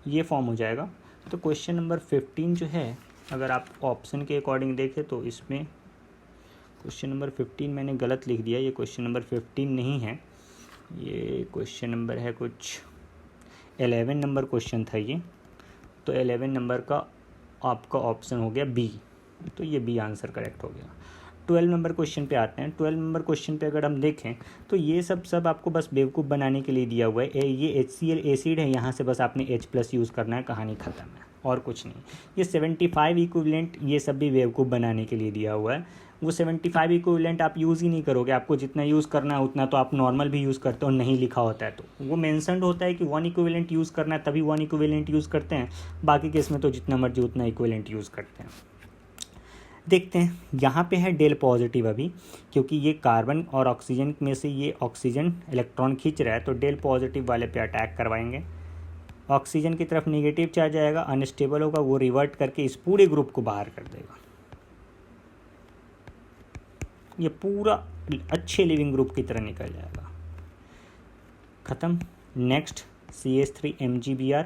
Speaker 1: ये फॉर्म हो जाएगा। तो क्वेश्चन नंबर 15 जो है, अगर आप ऑप्शन के अकॉर्डिंग देखें तो इसमें क्वेश्चन नंबर 15 मैंने गलत लिख दिया, ये क्वेश्चन नंबर 15 नहीं है, ये क्वेश्चन नंबर है कुछ 11 नंबर क्वेश्चन था ये, तो 11 नंबर का आपका ऑप्शन हो गया B, तो ये B आंसर करेक्ट हो गया। 12 नंबर क्वेश्चन पे आते हैं। 12 नंबर क्वेश्चन पे अगर हम देखें तो ये सब आपको बस बेवकूफ़ बनाने के लिए दिया हुआ है। ये HCl एसिड है, यहाँ से बस आपने H+ यूज़ करना है, कहानी ख़त्म है, और कुछ नहीं। ये 75 इक्विवेलेंट ये सब भी बेवकूफ़ बनाने के लिए दिया हुआ है। वो 75 इक्विवेलेंट आप यूज़ ही नहीं करोगे, आपको जितना यूज़ करना है उतना तो आप नॉर्मल भी यूज़ करते हो, नहीं लिखा होता है तो वो मेंशन्ड होता है कि 1 इक्विवेलेंट यूज़ करना है, तभी 1 इक्विवेलेंट यूज़ करते हैं, बाकी केस में तो जितना मर्जी उतना इक्विवेलेंट यूज़ करते हैं। देखते हैं, यहाँ पे है डेल पॉजिटिव अभी, क्योंकि ये कार्बन और ऑक्सीजन में से ये ऑक्सीजन इलेक्ट्रॉन खींच रहा है, तो डेल पॉजिटिव वाले पे अटैक करवाएंगे। ऑक्सीजन की तरफ नेगेटिव चार्ज आएगा, अनस्टेबल होगा, वो रिवर्ट करके इस पूरे ग्रुप को बाहर कर देगा। ये पूरा अच्छे लिविंग ग्रुप की तरह निकल जाएगा, ख़त्म। नेक्स्ट CH3 MgBr,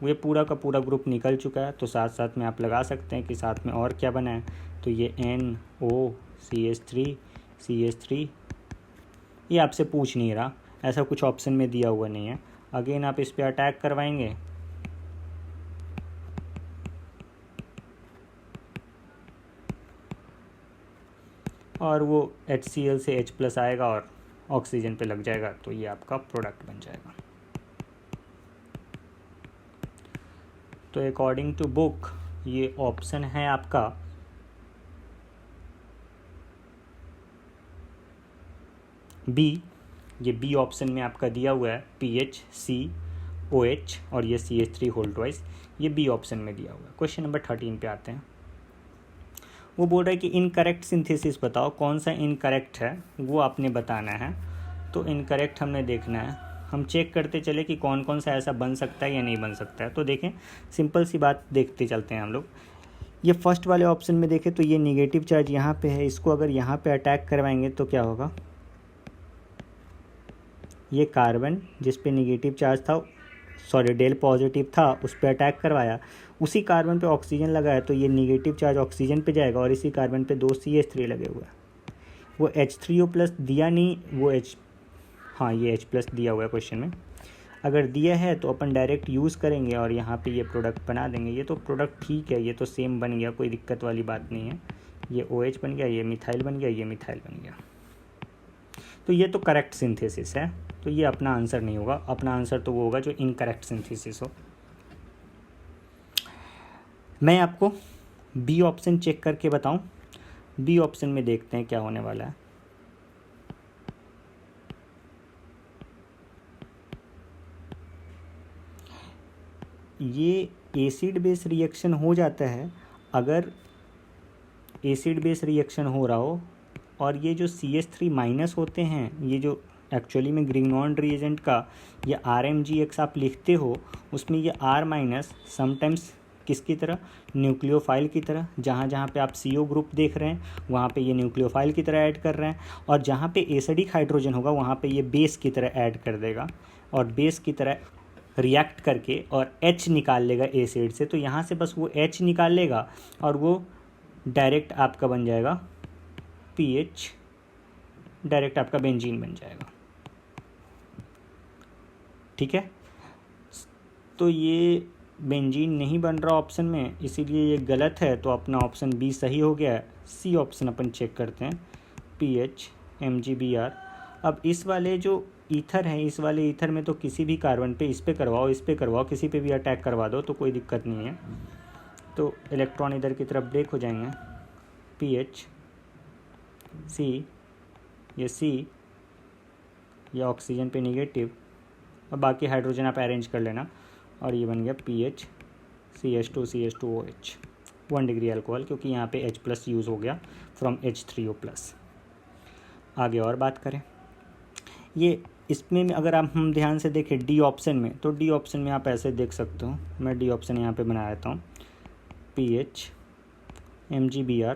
Speaker 1: ये पूरा का पूरा ग्रुप निकल चुका है, तो साथ साथ में आप लगा सकते हैं कि साथ में और क्या बना है, तो ये NO CH3 ये आपसे पूछ नहीं रहा, ऐसा कुछ ऑप्शन में दिया हुआ नहीं है। अगेन आप इस पे अटैक करवाएंगे, और वो HCl से H+ आएगा और ऑक्सीजन पे लग जाएगा, तो ये आपका प्रोडक्ट बन जाएगा। तो अकॉर्डिंग टू बुक ये ऑप्शन है आपका बी। ये बी ऑप्शन में आपका दिया हुआ है PHCOH और ये CH3 होल ट्वाइस, ये बी ऑप्शन में दिया हुआ है। क्वेश्चन नंबर 13 पे आते हैं। वो बोल रहा है कि इनकरेक्ट सिंथेसिस बताओ, कौन सा इनकरेक्ट है वो आपने बताना है। तो इनकरेक्ट हमने देखना है, हम चेक करते चले कि कौन कौन सा ऐसा बन सकता है या नहीं बन सकता है। तो देखें, सिंपल सी बात देखते चलते हैं हम लोग। ये फर्स्ट वाले ऑप्शन में देखें तो ये नेगेटिव चार्ज यहाँ पे है, इसको अगर यहाँ पे अटैक करवाएंगे तो क्या होगा, ये कार्बन जिस पे नेगेटिव चार्ज था, सॉरी डेल पॉजिटिव था, उस पर अटैक करवाया, उसी कार्बन पे ऑक्सीजन लगा है तो ये नेगेटिव चार्ज ऑक्सीजन पे जाएगा और इसी कार्बन पे 2 CH3 लगे हुए हैं। वो H3O+ दिया नहीं, वो हाँ ये H+ दिया हुआ है क्वेश्चन में। अगर दिया है तो अपन डायरेक्ट यूज़ करेंगे और यहाँ पे ये प्रोडक्ट बना देंगे। ये तो प्रोडक्ट ठीक है, ये तो सेम बन गया, कोई दिक्कत वाली बात नहीं है। ये OH बन गया, ये मिथाइल बन गया, ये मिथाइल बन गया। तो ये तो करेक्ट सिंथेसिस है, तो ये अपना आंसर नहीं होगा। अपना आंसर तो वो होगा जो इनकरेक्ट सिंथेसिस हो। मैं आपको बी ऑप्शन चेक करके बताऊं। बी ऑप्शन में देखते हैं क्या होने वाला है। ये एसिड बेस रिएक्शन हो जाता है अगर एसिड बेस रिएक्शन हो रहा हो और ये जो CH3- होते हैं, ये जो एक्चुअली में ग्रिग्नॉन रिएजेंट का ये RMGX आप लिखते हो, उसमें ये R- समटाइम्स किसकी तरह, न्यूक्लियोफाइल की तरह। जहाँ जहाँ पे आप CO ग्रुप देख रहे हैं वहाँ पे ये न्यूक्लियोफाइल की तरह ऐड कर रहे हैं, और जहाँ पे एसिडिक हाइड्रोजन होगा वहाँ पे ये बेस की तरह ऐड कर देगा और बेस की तरह रिएक्ट करके और H निकाल लेगा एसिड से। तो यहाँ से बस वो H निकाल लेगा और वो डायरेक्ट आपका बन जाएगा PH, डायरेक्ट आपका बेंजीन बन जाएगा। ठीक है, तो ये बेंजीन नहीं बन रहा ऑप्शन में, इसीलिए ये गलत है। तो अपना ऑप्शन बी सही हो गया है। सी ऑप्शन अपन चेक करते हैं, PHMgBr। अब इस वाले जो ईथर है, इस वाले ईथर में तो किसी भी कार्बन पे इस पे करवाओ, इस पे करवाओ, किसी पे भी अटैक करवा दो तो कोई दिक्कत नहीं है। तो इलेक्ट्रॉन इधर की तरफ ब्रेक हो जाएंगे, PH C, ये C, ये ऑक्सीजन पे नेगेटिव और बाकी हाइड्रोजन आप अरेंज कर लेना, और ये बन गया PH CH2CH2OH 1 डिग्री अल्कोहल, क्योंकि यहाँ पे H+ यूज़ हो गया फ्रॉम H3O+। आगे और बात करें, ये इसमें अगर आप हम ध्यान से देखें डी ऑप्शन में, तो डी ऑप्शन में आप ऐसे देख सकते हो। मैं डी ऑप्शन यहाँ पे बना देता हूँ, PHMgBr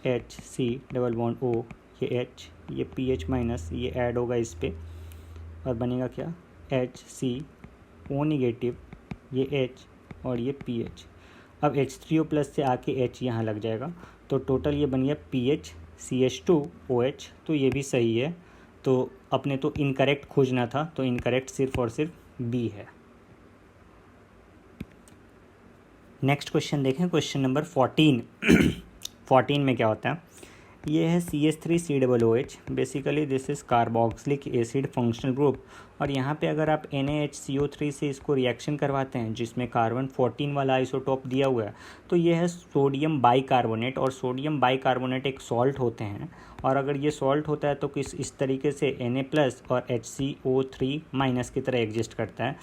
Speaker 1: HC double bond O, ये H, ये PH-, ये ऐड होगा इस पे और बनेगा क्या, HCO नेगेटिव, ये H और ये PH। अब H3O+ से आके H यहाँ लग जाएगा, तो टोटल ये बन गया PHCH2OH। तो ये भी सही है। तो अपने तो इनकरेक्ट खोजना था, तो इनकरेक्ट सिर्फ और सिर्फ बी है। नेक्स्ट क्वेश्चन देखें, क्वेश्चन नंबर 14। 14 में क्या होता है, ये है CH3COOH। Basically this is carboxylic acid functional group. और यहाँ पे अगर आप NaHCO3 से इसको रिएक्शन करवाते हैं, जिसमें कार्बन 14 वाला आइसोटोप दिया हुआ है, तो ये है सोडियम बाइकार्बोनेट। और सोडियम बाइकार्बोनेट एक सॉल्ट होते हैं, और अगर ये सॉल्ट होता है तो किस इस तरीके से Na+ और HCO3- की तरह एग्जिस्ट करता है।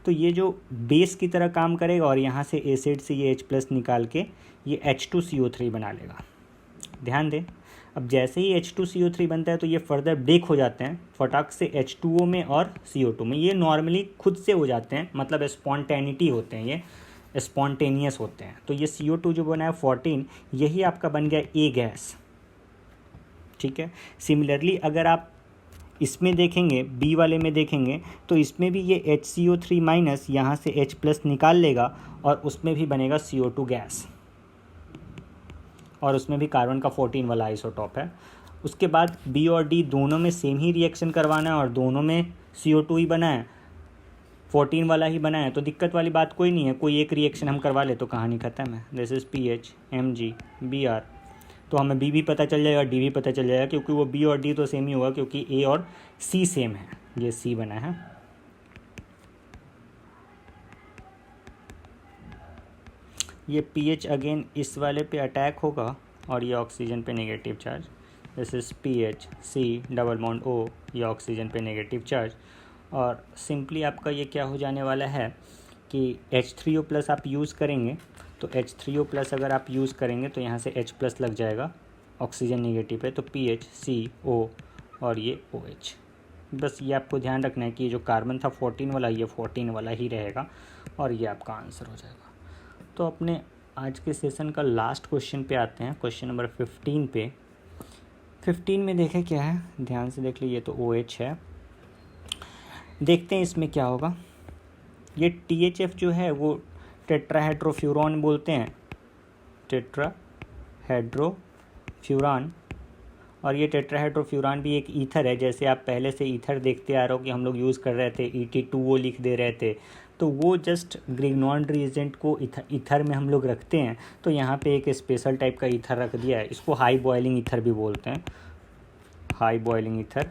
Speaker 1: तो ये जो बेस की तरह काम करेगा और यहाँ से एसिड से ये H+ निकाल के ये H2CO3 बना लेगा। ध्यान दें, अब जैसे ही H2CO3 बनता है तो ये फर्दर ब्रेक हो जाते हैं फटाक से H2O में और CO2 में। ये नॉर्मली खुद से हो जाते हैं, मतलब स्पॉन्टेनिटी होते हैं, ये स्पॉन्टेनियस होते हैं। तो ये CO2 जो बना है 14, यही आपका बन गया ए गैस। ठीक है, सिमिलरली अगर आप इसमें देखेंगे, बी वाले में देखेंगे, तो इसमें भी ये HCO3- यहाँ से H+ निकाल लेगा और उसमें भी बनेगा CO2 गैस, और उसमें भी कार्बन का 14 वाला आइसोटॉप है। उसके बाद बी और डी दोनों में सेम ही रिएक्शन करवाना है और दोनों में CO2 ही बना है, 14 वाला ही बना है, तो दिक्कत वाली बात कोई नहीं है। कोई एक रिएक्शन हम करवा ले तो कहानी ख़त्म है। This is PHMgBr। तो हमें बी भी पता चल जाएगा, डी भी पता चल जाएगा, क्योंकि वो बी और डी तो सेम ही होगा, क्योंकि ए और सी सेम है। ये सी बना है। ये पीएच अगेन इस वाले पे अटैक होगा और ये ऑक्सीजन पे negative charge, this is PH C double bond O, ये ऑक्सीजन पे नेगेटिव चार्ज। और सिंपली आपका ये क्या हो जाने वाला है कि H3O प्लस आप यूज़ करेंगे तो H3O प्लस अगर आप यूज़ करेंगे तो यहाँ से H प्लस लग जाएगा, ऑक्सीजन नेगेटिव है तो PHCO और ये OH। बस ये आपको ध्यान रखना है कि ये जो कार्बन था 14 वाला, ये 14 वाला ही रहेगा और ये आपका आंसर हो जाएगा। तो अपने आज के सेशन का लास्ट क्वेश्चन पे आते हैं, क्वेश्चन नंबर 15 पे। 15 में देखें क्या है, ध्यान से देख लीजिए, तो OH है। देखते हैं इसमें क्या होगा। ये THF जो है वो टेट्राहेड्रोफ्यूरॉन बोलते हैं, टेट्राहेड्रोफ्यूरान। और ये टेट्राहेड्रोफ्यूरान भी एक ईथर है, जैसे आप पहले से ईथर देखते आ रहे हो कि हम लोग यूज़ कर रहे थे, ET2O लिख दे रहे थे, तो वो जस्ट ग्रिग्नॉन रिएजेंट को ईथर में हम लोग रखते हैं। तो यहाँ पे एक स्पेशल टाइप का ईथर रख दिया है, इसको हाई बॉइलिंग ईथर भी बोलते हैं, हाई बॉइलिंग ईथर।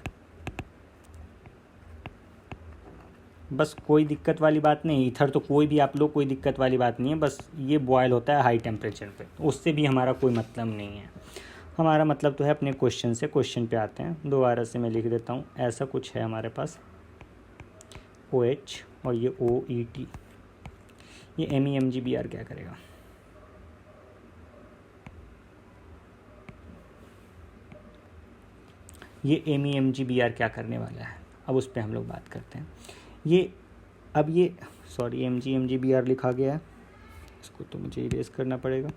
Speaker 1: बस कोई दिक्कत वाली बात नहीं, ईथर तो कोई भी आप लोग, कोई दिक्कत वाली बात नहीं है, बस ये बॉयल होता है हाई टेम्परेचर पे, उससे भी हमारा कोई मतलब नहीं है। हमारा मतलब तो है अपने क्वेश्चन से। क्वेश्चन पे आते हैं, दोबारा से मैं लिख देता हूँ। ऐसा कुछ है हमारे पास OH और ये OET, ये MEMGBr क्या करेगा, ये MEMGBr क्या करने वाला है, अब उस पर हम लोग बात करते हैं। ये अब ये सॉरी MGBr लिखा गया है, इसको तो मुझे इरेज करना पड़ेगा।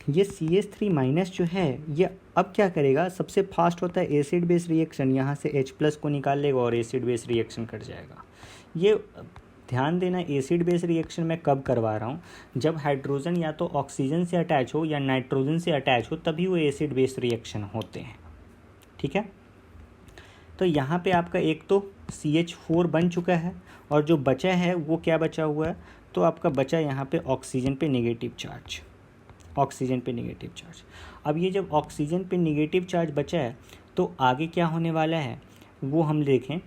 Speaker 1: ये CH3 माइनस जो है ये अब क्या करेगा, सबसे फास्ट होता है एसिड बेस रिएक्शन, यहाँ से H प्लस को निकाल लेगा और एसिड बेस रिएक्शन कर जाएगा। ये ध्यान देना, एसिड बेस रिएक्शन मैं कब करवा रहा हूँ, जब हाइड्रोजन या तो ऑक्सीजन से अटैच हो या नाइट्रोजन से अटैच हो, तभी वो एसिड बेस रिएक्शन होते हैं। ठीक है, तो यहाँ पे आपका एक तो CH4 बन चुका है और जो बचा है वो क्या बचा हुआ है, तो आपका बचा यहाँ पे ऑक्सीजन पे नेगेटिव चार्ज, ऑक्सीजन पे नेगेटिव चार्ज। अब ये जब ऑक्सीजन पे नेगेटिव चार्ज बचा है तो आगे क्या होने वाला है वो हम देखें।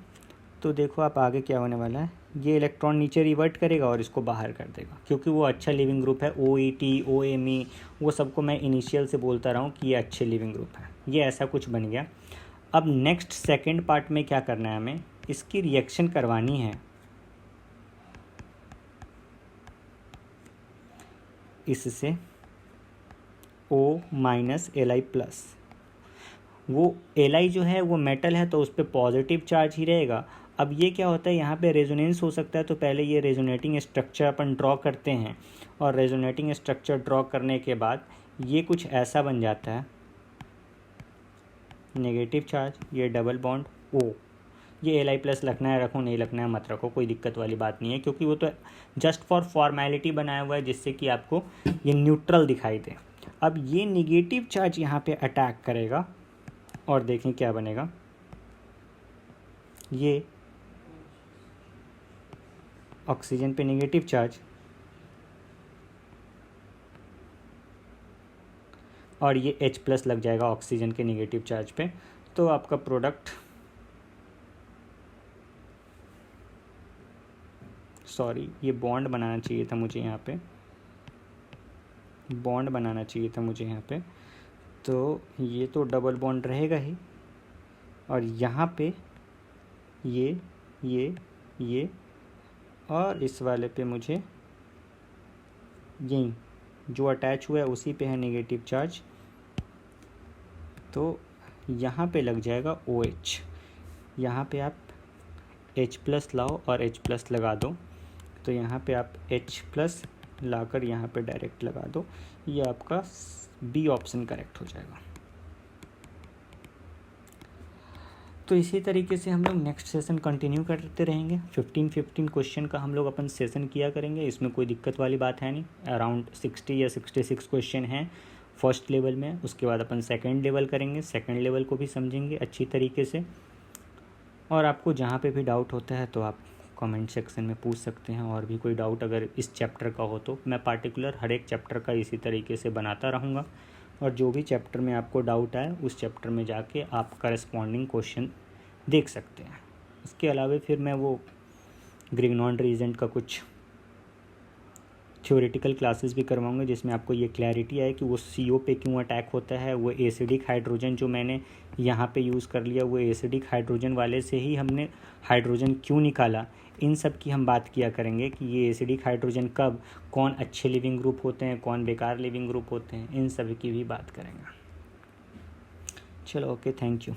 Speaker 1: तो देखो आप आगे क्या होने वाला है, ये इलेक्ट्रॉन नीचे रिवर्ट करेगा और इसको बाहर कर देगा, क्योंकि वो अच्छा लिविंग ग्रुप है। OET OMe वो सबको मैं इनिशियल से बोलता रहा हूँ कि ये अच्छे लिविंग ग्रुप है। ये ऐसा कुछ बन गया। अब नेक्स्ट सेकेंड पार्ट में क्या करना है, हमें इसकी रिएक्शन करवानी है इससे O माइनस Li प्लस। वो Li जो है वो मेटल है तो उस पर पॉजिटिव चार्ज ही रहेगा। अब ये क्या होता है, यहाँ पे रेजोनेंस हो सकता है, तो पहले ये रेजोनेटिंग स्ट्रक्चर अपन ड्रॉ करते हैं और रेजोनेटिंग स्ट्रक्चर ड्रॉ करने के बाद ये कुछ ऐसा बन जाता है, नेगेटिव चार्ज, ये डबल बॉन्ड O। ये Li प्लस रखना है रखो, नहीं रखना है मत रखो, कोई दिक्कत वाली बात नहीं है, क्योंकि वो तो जस्ट फॉर फॉर्मेलिटी बनाया हुआ है जिससे कि आपको ये न्यूट्रल दिखाई दे। अब ये नेगेटिव चार्ज यहाँ पे अटैक करेगा और देखें क्या बनेगा, ये ऑक्सीजन पे नेगेटिव चार्ज और ये H प्लस लग जाएगा ऑक्सीजन के नेगेटिव चार्ज पे। तो आपका प्रोडक्ट, सॉरी ये बॉन्ड बनाना चाहिए था मुझे, यहाँ पे बॉन्ड बनाना चाहिए था मुझे यहाँ पे, तो ये तो डबल बॉन्ड रहेगा ही और यहाँ पे ये और इस वाले पे मुझे यही जो अटैच हुआ है उसी पे है नेगेटिव चार्ज, तो यहाँ पे लग जाएगा OH। यहाँ पे आप H प्लस लाओ और H प्लस लगा दो, तो यहाँ पे आप H प्लस लाकर यहाँ पे डायरेक्ट लगा दो, ये आपका B ऑप्शन करेक्ट हो जाएगा। तो इसी तरीके से हम लोग नेक्स्ट सेशन कंटिन्यू करते रहेंगे। 15 क्वेश्चन का हम लोग अपन सेशन किया करेंगे, इसमें कोई दिक्कत वाली बात है नहीं। अराउंड 60 या 66 क्वेश्चन हैं फर्स्ट लेवल में, उसके बाद अपन सेकंड लेवल करेंगे, सेकंड लेवल को भी समझेंगे अच्छी तरीके से। और आपको जहाँ पे भी डाउट होता है तो आप कमेंट सेक्शन में पूछ सकते हैं, और भी कोई डाउट अगर इस चैप्टर का हो तो मैं पार्टिकुलर हर एक चैप्टर का इसी तरीके से बनाता रहूँगा, और जो भी चैप्टर में आपको डाउट आए उस चैप्टर में जाके आप करस्पॉन्डिंग क्वेश्चन देख सकते हैं। इसके अलावा फिर मैं वो ग्रिग्नॉन रीजेंट का कुछ थ्योरेटिकल क्लासेस भी करवाऊंगा जिसमें आपको ये क्लैरिटी आए कि वो CO पे क्यों अटैक होता है, वो एसिडिक हाइड्रोजन जो मैंने यहाँ पे यूज़ कर लिया वो एसिडिक हाइड्रोजन वाले से ही हमने हाइड्रोजन क्यों निकाला, इन सब की हम बात किया करेंगे कि ये एसिडिक हाइड्रोजन कब, कौन अच्छे लिविंग ग्रुप होते हैं, कौन बेकार लिविंग ग्रुप होते हैं, इन सब की भी बात करेंगे। चलो ओके, थैंक यू।